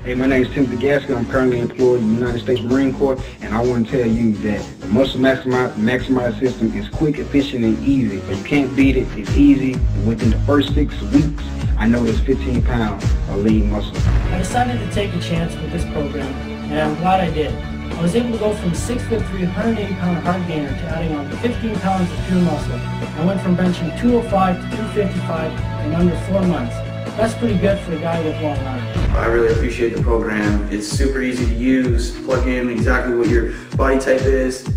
Hey, my name is Timothy Gaskell. I'm currently employed in the United States Marine Corps, and I want to tell you that the Muscle Maximize system is quick, efficient, and easy. You can't beat it. It's easy. Within the first 6 weeks, I noticed 15 pounds of lean muscle. I decided to take a chance with this program, and I'm glad I did. I was able to go from 6'3", 180-pound hard gainer to adding on 15 pounds of pure muscle. I went from benching 205 to 255 in under 4 months. That's pretty good for a guy with long arms. I really appreciate the program. It's super easy to use. Plug in exactly what your body type is.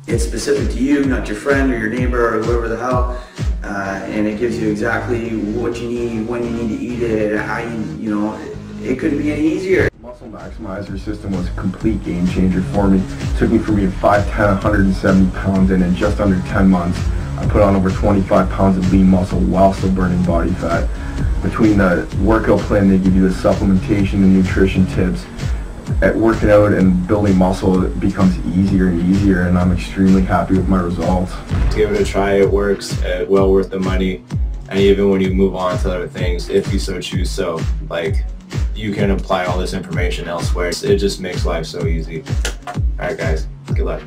It's specific to you, not your friend or your neighbor or whoever the hell. And it gives you exactly what you need, when you need to eat it, how you know, it couldn't be any easier. Muscle Maximizer system was a complete game changer for me. It took me from being 5'10", 170 pounds, and in just under 10 months, I put on over 25 pounds of lean muscle while still burning body fat. Between the workout plan, they give you the supplementation and nutrition tips. At working out and building muscle, it becomes easier and easier, and I'm extremely happy with my results. Give it a try. It works. Well worth the money. And even when you move on to other things, if you so choose so, like, you can apply all this information elsewhere. It just makes life so easy. Alright guys, good luck.